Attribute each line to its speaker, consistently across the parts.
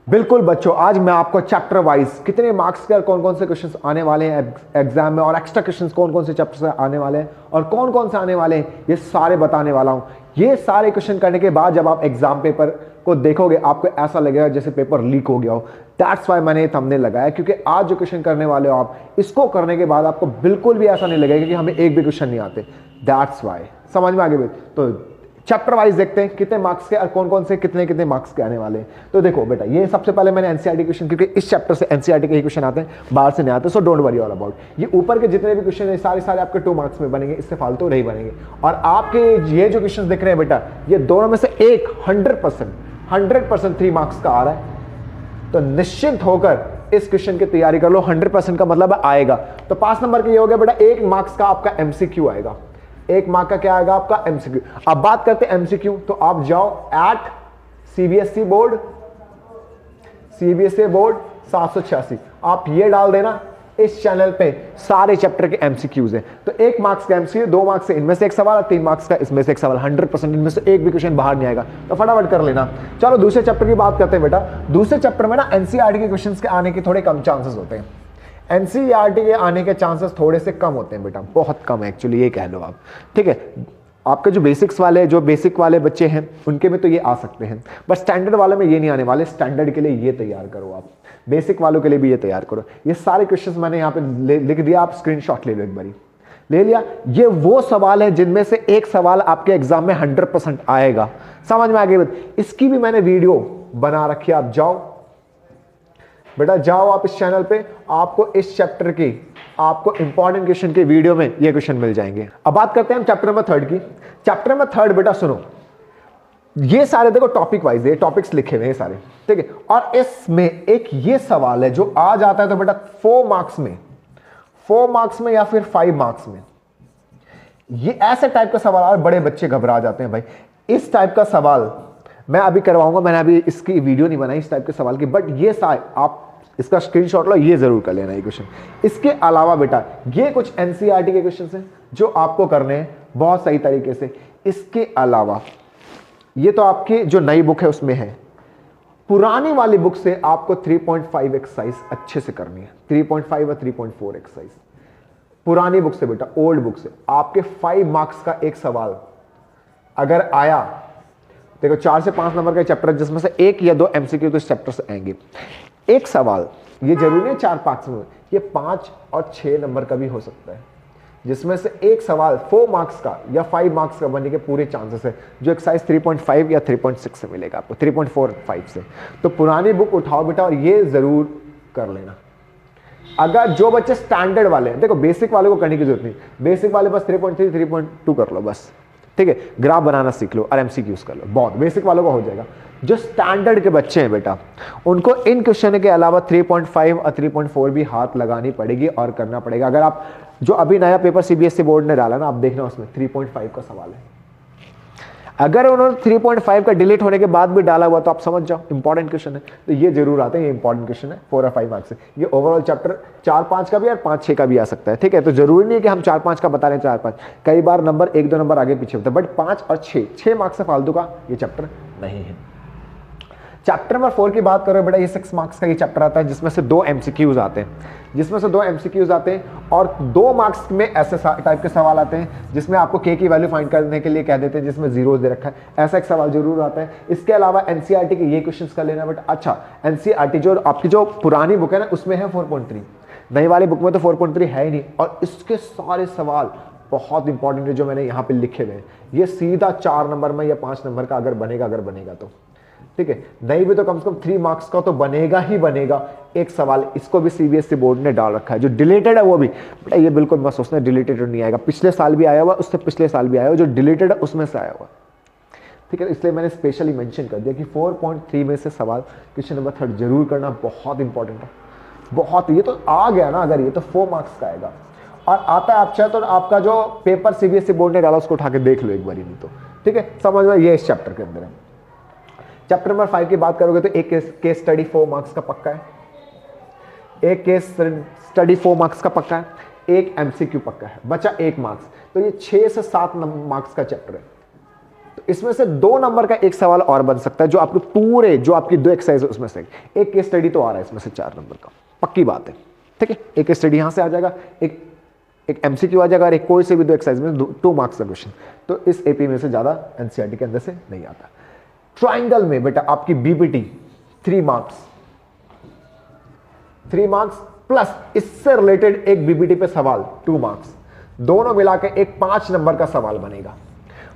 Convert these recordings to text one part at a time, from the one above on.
Speaker 1: बिल्कुल बच्चों, आज मैं आपको चैप्टर वाइज कितने मार्क्स के और कौन कौन से क्वेश्चंस आने वाले हैं एग्जाम में, और एक्स्ट्रा क्वेश्चंस कौन कौन से चैप्टर से आने वाले हैं और कौन कौन से आने वाले हैं, ये सारे बताने वाला हूं। ये सारे क्वेश्चन करने के बाद जब आप एग्जाम पेपर को देखोगे आपको ऐसा लगेगा जैसे पेपर लीक हो गया हो। दैट्स वाई मैंने ये थंबनेल लगाया, क्योंकि आज जो क्वेश्चन करने वाले हो आप, इसको करने के बाद आपको बिल्कुल भी ऐसा नहीं लगेगा कि हमें एक भी क्वेश्चन नहीं आते। दैट्स वाई, समझ में आ गया। तो चैप्टर वाइज देखते हैं कितने मार्क्स के और कौन कौन से कितने कितने मार्क्स के आने वाले हैं। तो देखो बेटा, ये सबसे पहले मैंने एनसीईआरटी क्वेश्चन, क्योंकि इस चैप्टर से एनसीईआरटी के ही क्वेश्चन आते हैं, बाहर से नहीं आते, so don't worry all about. ये ऊपर के जितने भी क्वेश्चन है सारे आपके 2 मार्क्स में बनेंगे, इससे फालतू नहीं बनेंगे। और आपके ये जो क्वेश्चन दिख रहे हैं बेटा, ये दोनों में से एक 100% 3 मार्क्स का आ रहा है। तो निश्चिंत होकर इस क्वेश्चन की तैयारी कर लो। 100% का मतलब आएगा। तो 5 नंबर के ये हो गया बेटा, 1 मार्क्स का आपका एमसीक्यू आएगा। 1 मार्क का क्या आएगा आपका एमसीक्यू। अब बात करते हैं एमसीक्यू, तो आप जाओ एट सीबीएसई बोर्ड 786, आप ये डाल देना। इस चैनल पे सारे चैप्टर के एमसीक्यूज हैं। तो 1 मार्क्स का एमसीक्यू, 2 मार्क्स से इनमें से एक सवाल, 3 मार्क्स का इसमें से एक सवाल। 100% इनमें से एक भी क्वेश्चन बाहर नहीं आएगा। तो फटाफट कर लेना। चलो दूसरे चैप्टर की बात करते हैं बेटा। दूसरे चैप्टर में ना एनसीईआरटी के क्वेश्चंस के आने के थोड़े कम चांसेस होते हैं। एनसीईआरटी के आने के चांसेस थोड़े से कम होते हैं बेटा, बहुत कम है एक्चुअली, ये कह लो आप। ठीक है, आपके जो बेसिक वाले बच्चे हैं उनके में तो ये आ सकते हैं, बट स्टैंडर्ड वाले में ये नहीं आने वाले। स्टैंडर्ड के लिए ये तैयार करो आप, बेसिक वालों के लिए भी ये तैयार करो। ये सारे क्वेश्चंस मैंने यहाँ पे लिख दिया, आप स्क्रीनशॉट ले लो एक बारी। ले लिया? ये वो सवाल है जिनमें से एक सवाल आपके एग्जाम में 100% आएगा। समझ में आ गई? इसकी भी मैंने वीडियो बना रखी है, आप जाओ बेटा, जाओ आप इस चैनल पे, आपको इस चैप्टर की आपको इंपॉर्टेंट क्वेश्चन के वीडियो में ये क्वेश्चन मिल जाएंगे। अब बात करते हैं हम चैप्टर नंबर 3 की। चैप्टर नंबर 3 बेटा सुनो, ये सारे देखो टॉपिक वाइज है, टॉपिक्स लिखे हुए हैं सारे, ठीक है। और इसमें एक ये सवाल है जो आ जाता है तो बेटा 4 मार्क्स में या फिर 5 मार्क्स में, ये ऐसे टाइप का सवाल। और बड़े बच्चे घबरा जाते हैं भाई, इस टाइप का सवाल मैं अभी करवाऊंगा। मैंने अभी इसकी वीडियो नहीं बनाई इस टाइप के सवाल की, बट ये आप इसका स्क्रीनशॉट लो, ये जरूर कर लेना ये क्वेश्चन। इसके अलावा बेटा ये कुछ एनसीईआरटी के क्वेश्चन हैं जो आपको करने हैं बहुत सही तरीके से। इसके अलावा ये तो आपकी जो नई बुक है उसमें है, पुरानी वाली बुक से आपको 3.5 एक्सरसाइज अच्छे से करनी है। 3.5 और 3.4 एक्सरसाइज पुरानी बुक से बेटा, ओल्ड बुक से। आपके 5 मार्क्स का एक सवाल अगर आया, देखो 4 से 5 नंबर का चैप्टर, जिसमें से 1 या 2 एमसीक्यू तो इस चैप्टर से आएंगे। एक सवाल, ये जरूरी है 4-5 में, ये 5 और 6 नंबर का भी हो सकता है, जिसमें से एक सवाल 4 मार्क्स का या 5 मार्क्स का बनने के पूरे चांसेस है, जो एक्सरसाइज 3.5 या 3.6 से मिलेगा आपको, 3.45 से। तो पुरानी बुक उठाओ बेटा और ये जरूर कर लेना। अगर जो बच्चे स्टैंडर्ड वाले हैं, देखो बेसिक वाले को करने की जरूरत नहीं, बेसिक वाले बस 3.3 3.2 कर लो बस, ठीक है। ग्राफ बनाना सीख लो और एमसीक्यूज कर लो, बहुत बेसिक वालों का हो जाएगा। जो स्टैंडर्ड के बच्चे हैं बेटा, उनको इन क्वेश्चन के अलावा 3.5 और 3.4 भी हाथ लगानी पड़ेगी और करना पड़ेगा। अगर आप जो अभी नया पेपर सीबीएसई बोर्ड ने डाला ना, आप देखना उसमें 3.5 का सवाल है। अगर उन्होंने 3.5 का डिलीट होने के बाद भी डाला हुआ तो आप समझ जाओ इंपॉर्टेंट क्वेश्चन है। तो ये जरूर आते हैं, ये इंपॉर्टेंट क्वेश्चन है 4 और 5 मार्क्स से। ये ओवरऑल चैप्टर 4-5 का भी और 5-6 का भी आ सकता है, ठीक है। तो जरूरी नहीं है कि हम 4-5 का बता रहे हैं, 4-5 कई बार नंबर 1-2 नंबर आगे पीछे होता है, बट 5 और 6 मार्क्स से फालतू का ये चैप्टर नहीं है। चैप्टर नंबर 4 की बात करो बेटा, ये 6 मार्क्स का ये चैप्टर आता है, जिसमें से 2 एमसीक्यूज आते हैं, और 2 मार्क्स में ऐसे टाइप के सवाल आते हैं जिसमें आपको के की वैल्यू फाइंड करने के लिए कह देते हैं, जिसमें जीरोस दे रखा है, ऐसा एक सवाल जरूर आता है। इसके अलावा एनसीईआरटी के ये क्वेश्चंस कर लेना बेटा। अच्छा, एनसीईआरटी जो आपकी जो पुरानी बुक है ना, उसमें है 4.3, नई वाली बुक में तो 4.3 है ही नहीं। और इसके सारे सवाल बहुत इंपॉर्टेंट है जो मैंने यहाँ पे लिखे हुए हैं। ये सीधा 4 नंबर में या 5 नंबर का अगर बनेगा तो ठीक है, नहीं भी तो कम से कम 3 मार्क्स का तो बनेगा ही बनेगा एक सवाल। इसको भी सीबीएसई बोर्ड ने डाल रखा है। जो डिलीटेड है वो भी बेटा, ये बिल्कुल मत सोचना डिलीटेड नहीं आएगा, पिछले साल भी आया हुआ, उससे पिछले साल भी आया हुआ, जो डिलीटेड है उसमें से आया हुआ, ठीक है। इसलिए मैंने स्पेशली मेंशन कर दिया कि 4.3 में से सवाल क्वेश्चन नंबर 3 जरूर करना, बहुत इंपॉर्टेंट है, बहुत। ये तो आ गया ना, अगर ये तो 4 मार्क्स का आएगा। और आता है आप चाहे तो आपका जो पेपर सीबीएसई बोर्ड ने डाला उसको उठा के देख लो एक बार, नहीं तो ठीक है, समझ में। ये इस चैप्टर के अंदर है। चैप्टर नंबर 5 की बात करोगे तो एक केस स्टडी 4 मार्क्स का पक्का है, एक केस स्टडी 4 मार्क्स का पक्का है, एक एमसीक्यू पक्का है, बचा 1 मार्क्स। तो ये 6 से 7 मार्क्स का चैप्टर है। तो इसमें से 2 नंबर का एक सवाल और बन सकता है, जो आपके पूरे जो आपकी 2 एक्सरसाइज है उसमें से एक केस स्टडी तो आ रहा है इसमें से 4 नंबर का, पक्की बात है। ठीक है, एक केस स्टडी यहां से आ जाएगा, एक एमसीक्यू आ जाएगा, और एक कोई से भी 2 एक्सरसाइज में 2 मार्क्स का क्वेश्चन। तो इस एपी में से ज्यादा एनसीईआरटी के अंदर से नहीं आता। ट्राइंगल में बेटा आपकी बीपीटी 3 मार्क्स प्लस इससे रिलेटेड एक बीपीटी पे सवाल 2 मार्क्स, दोनों मिला के एक 5 नंबर का सवाल बनेगा।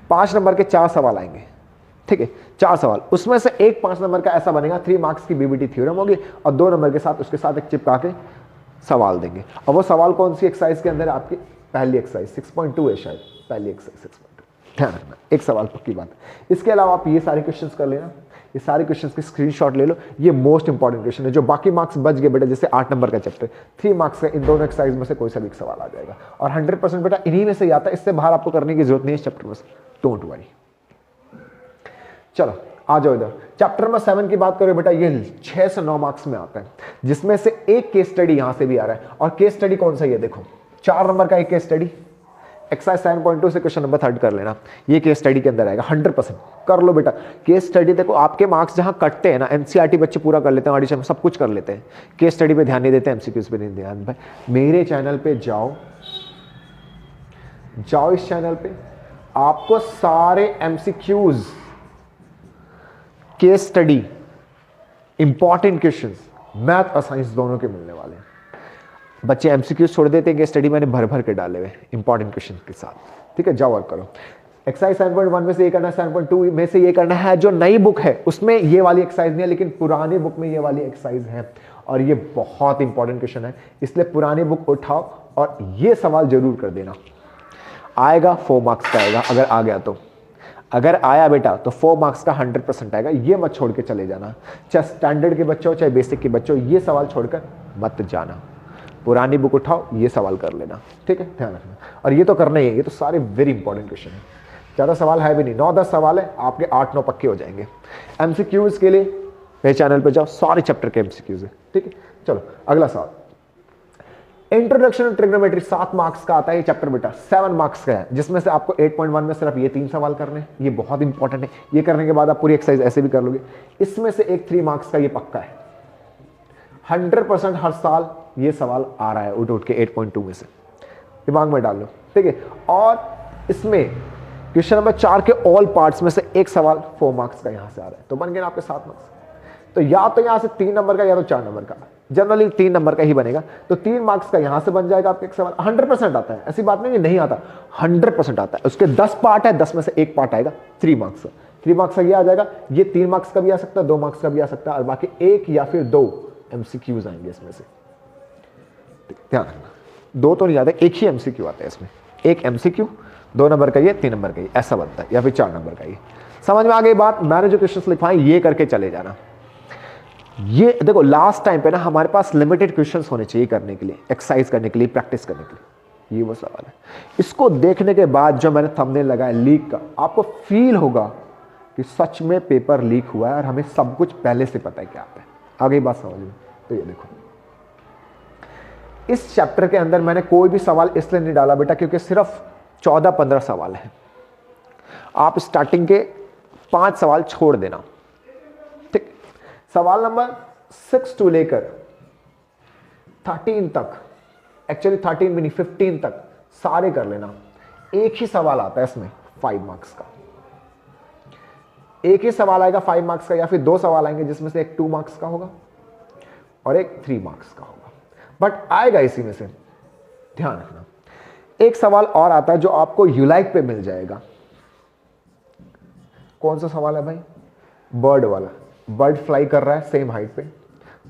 Speaker 1: 5 नंबर के 4 सवाल आएंगे। ठीक है, 4 सवाल, उसमें से एक 5 नंबर का ऐसा बनेगा, 3 मार्क्स की बीबीटी थ्योरम होगी, और 2 नंबर के साथ उसके साथ एक चिपका के सवाल देंगे। और वो सवाल कौन सी एक्सरसाइज के अंदर है? आपकी पहली एक्सरसाइज 6.2 है शायद, पहली एक्सरसाइज 6.2, ध्यान रखना, एक सवाल पक्की बात है। इसके अलावा आप ये सारे क्वेश्चंस कर लेना, ये सारे क्वेश्चंस की स्क्रीनशॉट ले लो, ये मोस्ट इंपॉर्टेंट क्वेश्चन है। जो बाकी मार्क्स बच गए बेटा, जैसे 8 नंबर का चैप्टर, 3 मार्क्स का, इन दोनों एक्सरसाइज में से कोई सा भी एक सवाल आ जाएगा, और 100% बेटा इन्हीं में से ही आता है, इससे बाहर आपको करने की जरूरत नहीं है इस चैप्टर में से, डोंट वरी। चलो आ जाओ इधर, चैप्टर नंबर 7 की बात करें बेटा, ये 6 से 9 मार्क्स में आता है, जिसमें से एक केस स्टडी यहां से भी आ रहा है। और केस स्टडी कौन सा? ये देखो, 4 नंबर का एक केस स्टडी, एक्सरसाइज 7.2 से क्वेश्चन नंबर 3 कर लेना, ये केस स्टडी के अंदर आएगा, 100% कर लो बेटा। केस स्टडी देखो, आपके मार्क्स जहां कटते हैं ना, एनसीईआरटी बच्चे पूरा कर लेते हैं, ऑडिशन में सब कुछ कर लेते हैं, केस स्टडी पे ध्यान नहीं देते, एमसीक्यूज पे नहीं ध्यान। भाई मेरे चैनल पे जाओ, इस चैनल पे आपको सारे MCQs, case study, important questions, math और साइंस दोनों के मिलने वाले हैं। बच्चे एमसीक्यूज छोड़ देते हैं, केस स्टडी मैंने भर भर के डाले हुए इंपॉर्टेंट क्वेश्चन के साथ। ठीक है, जाओ वर्क करो। एक्सरसाइज 7.1 में से ये करना है, 7.2 में से ये करना है। जो नई बुक है उसमें ये वाली एक्सरसाइज नहीं है, लेकिन पुरानी बुक में ये वाली एक्सरसाइज है, और ये बहुत इंपॉर्टेंट क्वेश्चन है, इसलिए पुरानी बुक उठाओ और ये सवाल जरूर कर देना। आएगा 4 मार्क्स का आएगा, अगर आ गया तो, अगर आया बेटा तो 4 मार्क्स का 100% आएगा, ये मत छोड़ के चले जाना, चाहे स्टैंडर्ड के बच्चों चाहे बेसिक के बच्चों, ये सवाल छोड़कर मत जाना। पुरानी बुक उठाओ, ये सवाल कर लेना। ठीक है, ध्यान रखना, और ये तो करना ही है, ये तो सारे वेरी इंपॉर्टेंट क्वेश्चन है, ज़्यादा सवाल है भी नहीं, 9-10 सवाल है, आपके 8-9 पक्के हो जाएंगे। एमसीक्यूज के लिए मेरे चैनल पे जाओ, सारे चैप्टर के एमसीक्यूज है। ठीक है, चलो अगला सवाल, इंट्रोडक्शन टू ट्रिग्नोमेट्री 7 मार्क्स का आता है ये चैप्टर बेटा, 7 मार्क्स का है, जिसमें से आपको 8.1 में सिर्फ ये 3 सवाल करने हैं, ये बहुत इंपॉर्टेंट है। ये करने के बाद आप पूरी एक्सरसाइज ऐसे भी कर लोगे। इसमें से एक 3 मार्क्स का ये पक्का है, 100% हर साल ये सवाल आ रहा है उठ के 8.2 में से, दिमाग में डाल लो। ठीक है, और इसमें क्वेश्चन नंबर 4 के ऑल पार्ट्स में से एक सवाल 4 मार्क्स का यहां से आ रहा है, तो बन गए ना आपके 7 मार्क्स। तो या तो यहां से 3 नंबर का या तो 4 नंबर का, जनरली 3 नंबर का ही बनेगा, तो 3 मार्क्स का यहां से बन जाएगा आपका एक सवाल। 100% आता है, ऐसी बात नहीं आता, 100% आता है। उसके 10 पार्ट है, 10 में से एक पार्ट आएगा 3 मार्क्स का। 3 मार्क्स का ये आ जाएगा, ये 3 मार्क्स का भी आ सकता है, 2 मार्क्स का भी आ सकता है, और बाकी 1 या फिर 2 एमसीक्यूज आएंगे इसमें से। ध्यान रखना, 2 तो नहीं आते, एक ही एमसीक्यू आता है इसमें, एक एमसीक्यू, 2 नंबर का ये, 3 नंबर का ये, ऐसा बनता है, या फिर 4 नंबर का ये। समझ में आ गई बात? मैंने जो क्वेश्चंस लिखवाए ये करके चले जाना। ये देखो, लास्ट टाइम पे ना हमारे पास लिमिटेड क्वेश्चंस होने चाहिए करने के लिए, एक्सरसाइज करने के लिए, प्रैक्टिस करने के लिए, ये वो सवाल है। इसको देखने के बाद जो मैंने थंबनेल लगाया लीक का, आपको फील होगा कि सच में पेपर लीक हुआ है और हमें सब कुछ पहले से पता है क्या आता है। आ गई बात समझ में? तो ये देखो, इस चैप्टर के अंदर मैंने कोई भी सवाल इसलिए नहीं डाला बेटा क्योंकि सिर्फ 14-15 सवाल है। आप स्टार्टिंग के 5 सवाल छोड़ देना। ठीक, सवाल नंबर 6 टू लेकर 13 तक, एक्चुअली 13 भी नहीं 15 तक सारे कर लेना। एक ही सवाल आता है इसमें 5 मार्क्स का, एक ही सवाल आएगा 5 मार्क्स का, या फिर 2 सवाल आएंगे जिसमें से एक 2 मार्क्स का होगा और एक 3 मार्क्स का होगा, बट आएगा इसी में से। ध्यान रखना, एक सवाल और आता है जो आपको यूलाइक पे मिल जाएगा। कौन सा सवाल है भाई? बर्ड वाला। बर्ड फ्लाई कर रहा है सेम हाइट पे,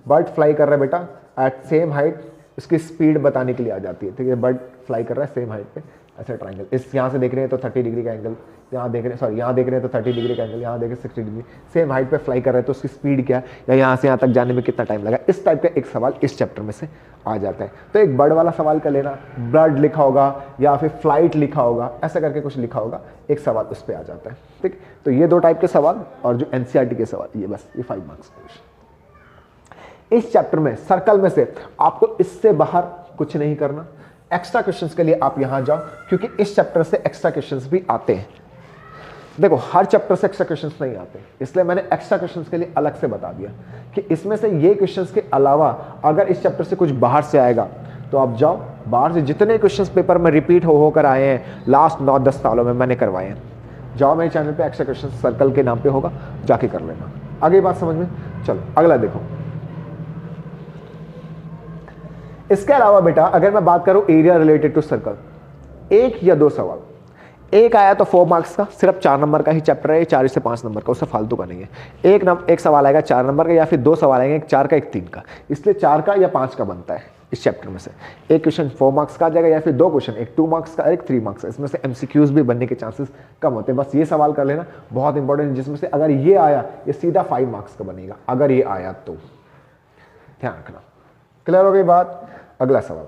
Speaker 1: बर्ड फ्लाई कर रहा है बेटा एट सेम हाइट, इसकी स्पीड बताने के लिए आ जाती है। ठीक है, बर्ड फ्लाई कर रहा है सेम हाइट पे, ऐसा ट्राइंगल, इस यहां से देख रहे हैं तो 30 डिग्री का एंगल, यहाँ देख रहे हैं, सॉरी यहाँ देख रहे हैं तो 30 डिग्री का एंगल, यहाँ देख रहे हैं 60 डिग्री, सेम हाइट पे फ्लाई कर रहे हैं, तो उसकी स्पीड क्या है या यहाँ से यहाँ तक जाने में कितना टाइम लगा, इस टाइप का एक सवाल इस चैप्टर में से आ जाता है। तो एक बर्ड वाला सवाल कर लेना, बर्ड लिखा होगा या फिर फ्लाइट लिखा होगा, ऐसा करके कुछ लिखा होगा, एक सवाल उस पर आ जाता है। ठीक, तो ये 2 टाइप के सवाल, और जो एनसीईआरटी के सवाल, ये बस ये 5 मार्क्स क्वेश्चन। इस चैप्टर में सर्कल में से आपको इससे बाहर कुछ नहीं करना। एक्स्ट्रा क्वेश्चंस के लिए आप यहां जाओ, क्योंकि इस चैप्टर से एक्स्ट्रा क्वेश्चंस भी आते हैं। देखो हर चैप्टर से एक्स्ट्रा क्वेश्चंस नहीं आते, इसलिए मैंने एक्स्ट्रा क्वेश्चंस के लिए अलग से बता दिया कि इसमें से ये क्वेश्चंस के अलावा अगर इस चैप्टर से कुछ बाहर से आएगा तो आप जाओ, बाहर से जितने क्वेश्चंस पेपर में रिपीट हो होकर आए हैं लास्ट 9-10 सालों में मैंने करवाए हैं, जाओ मेरे चैनल पे एक्स्ट्रा क्वेश्चन सर्कल के नाम पे होगा, जाके कर लेना। आगे बात समझ में? चलो अगला देखो। इसके अलावा बेटा अगर मैं बात करूं एरिया रिलेटेड टू सर्कल, 1 या 2 सवाल, एक आया तो 4 मार्क्स का, सिर्फ 4 नंबर का ही चैप्टर है, 4 से 5 नंबर का, उससे फालतू का नहीं है। एक सवाल आएगा 4 नंबर का, या फिर 2 सवाल आएंगे, एक 4 का एक 3 का, इसलिए 4 का या 5 का बनता है इस चैप्टर में से। एक क्वेश्चन 4 मार्क्स का आ जाएगा, या फिर 2 क्वेश्चन, एक 2 मार्क्स का, एक 3 मार्क्स का। इसमें से एमसीक्यूज भी बनने के चांसेस कम होते हैं। बस ये सवाल कर लेना, बहुत इंपॉर्टेंट, जिसमें से अगर ये आया ये सीधा 5 मार्क्स का बनेगा, अगर ये आया तो ध्यान रखना। क्लियर हो गई बात? अगला सवाल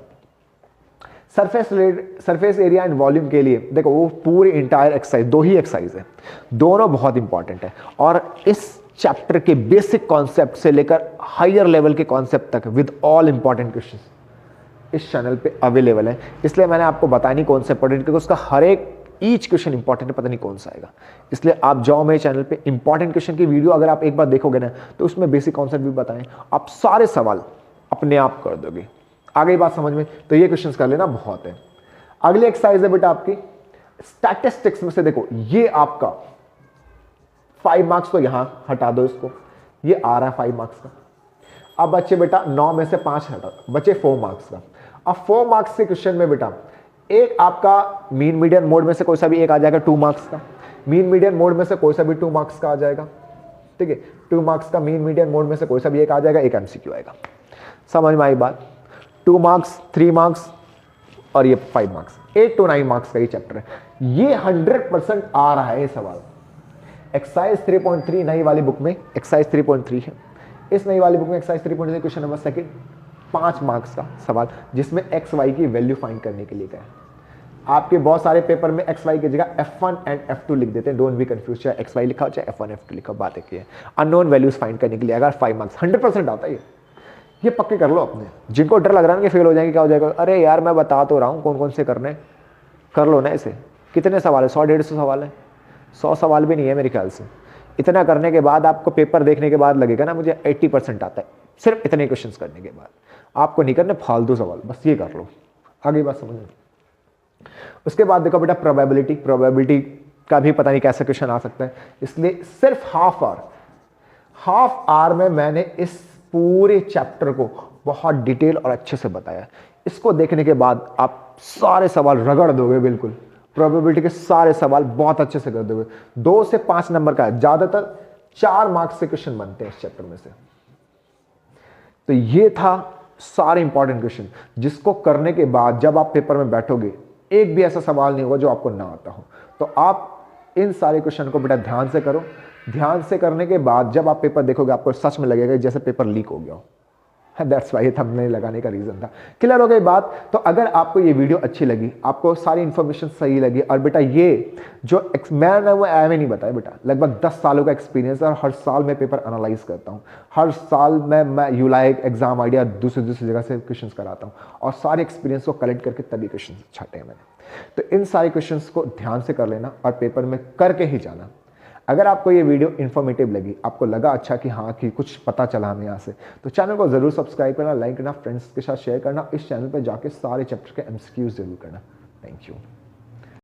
Speaker 1: सरफेस एरिया एंड वॉल्यूम के लिए देखो, वो पूरी इंटायर एक्सरसाइज, 2 ही एक्सरसाइज है, दोनों बहुत इंपॉर्टेंट है और इस चैप्टर के बेसिक कॉन्सेप्ट से लेकर हायर लेवल के कॉन्सेप्ट तक विद ऑल इंपॉर्टेंट क्वेश्चंस इस चैनल पे अवेलेबल है। इसलिए मैंने आपको बताया नहीं कौन सा इंपॉर्टेंट, क्योंकि उसका हर एक ईच क्वेश्चन इंपॉर्टेंट है, पता नहीं कौन सा आएगा। इसलिए आप जाओ मेरे चैनल पे, इंपॉर्टेंट क्वेश्चन की वीडियो अगर आप एक बार देखोगे ना तो उसमें बेसिक कॉन्सेप्ट भी बताएं, आप सारे सवाल अपने आप कर दोगे। आगे बात समझ में? तो ये क्वेश्चंस कर लेना, बहुत है। अगली एक्सरसाइज है बेटा आपकी स्टैटिस्टिक्स में से, देखो ये आपका 5 मार्क्स तो यहां हटा दो, इसको ये आ रहा है 5 मार्क्स का। अब बच्चे बेटा 9 में से 5 हटा, बचे 4 मार्क्स का। अब 4 मार्क्स के क्वेश्चन में बेटा एक आपका मीन मीडियन मोड में से कोई सा भी एक आ जाएगा 2 मार्क्स का, मीन मीडियन मोड में से कोई सा भी 2 मार्क्स का आ जाएगा, ठीक है। 2 मार्क्स का मीन मीडियन मोड में से कोई सा भी एक आ जाएगा, एक एमसीक्यू आएगा। समझ में आई बात? 2 मार्क्स, 3 मार्क्स और ये 5 मार्क्स, 8 to 9 मार्क्स का ये चैप्टर है। ये 100% आ रहा है ये सवाल। एक्सरसाइज 3.3 नई वाली बुक में एक्सरसाइज 3.3 है, इस नई वाली बुक में एक्सरसाइज 3.3 क्वेश्चन नंबर 2 5 मार्क्स का सवाल, जिसमें एक्स वाई की वैल्यू फाइंड करने के लिए गया। आपके बहुत सारे पेपर में एक्स वाई की जगह F1 एंड F2 लिख देते हैं, डोंट बी कंफ्यूज, चाहे एक्स वाई लिखा हो चाहे F1 F2 लिखा हो, बात एक ही है। अननोन वैल्यूज फाइंड करने के लिए अगर 5 मार्क्स 100% आता है ये पक्के कर लो अपने। जिनको डर लग रहा है कि फेल हो जाएंगे, क्या हो जाएगा, अरे यार मैं बता तो रहा हूँ कौन कौन से करने, कर लो ना इसे। कितने सवाल है? 100-150 सवाल है, 100 सवाल भी नहीं है मेरे ख्याल से। इतना करने के बाद आपको पेपर देखने के बाद लगेगा ना मुझे 80% आता है, सिर्फ इतने क्वेश्चंस करने के बाद। आपको नहीं करने फालतू सवाल, बस ये कर लो। आगे बात समझ में? उसके बाद देखो बेटा प्रोबेबिलिटी का भी पता नहीं कैसा क्वेश्चन आ सकता है, इसलिए सिर्फ हाफ आवर में मैंने इस पूरे चैप्टर को बहुत डिटेल और अच्छे से बताया। इसको देखने के बाद आप सारे सवाल रगड़ दोगे, बिल्कुल प्रोबेबिलिटी के सारे सवाल बहुत अच्छे से कर दोगे। 2 से 5 नंबर का, ज्यादातर 4 मार्क्स से क्वेश्चन बनते हैं इस चैप्टर में से। तो ये था सारे इंपॉर्टेंट क्वेश्चन, जिसको करने के बाद जब आप पेपर में बैठोगे एक भी ऐसा सवाल नहीं होगा जो आपको ना आता हो। तो आप इन सारे क्वेश्चन को बेटा ध्यान से करो। ध्यान से करने के बाद जब आप पेपर देखोगे आपको सच में लगेगा जैसे पेपर लीक हो गया हो। दैट्स वाई थंबनेल लगाने का रीजन था। क्लियर हो गई बात? तो अगर आपको ये वीडियो अच्छी लगी, आपको सारी इन्फॉर्मेशन सही लगी, और बेटा ये जो मैंने वो एवं नहीं बताया बेटा, लगभग 10 सालों का एक्सपीरियंस है और हर साल मैं पेपर एनालाइज करता हूँ। हर साल मैं यूलाइक एग्जाम आइडिया दूसरी जगह से क्वेश्चन कराता हूँ और सारे एक्सपीरियंस को कलेक्ट करके तभी क्वेश्चन छाटे हैं मैंने। तो इन सारे क्वेश्चन को ध्यान से कर लेना और पेपर में करके ही जाना। अगर आपको ये वीडियो इन्फॉर्मेटिव लगी, आपको लगा अच्छा कि हाँ कि कुछ पता चला हमें यहाँ से, तो चैनल को जरूर सब्सक्राइब करना, लाइक करना, फ्रेंड्स के साथ शेयर करना, इस चैनल पर जाके सारे चैप्टर के एमसीक्यूज जरूर करना। Thank you.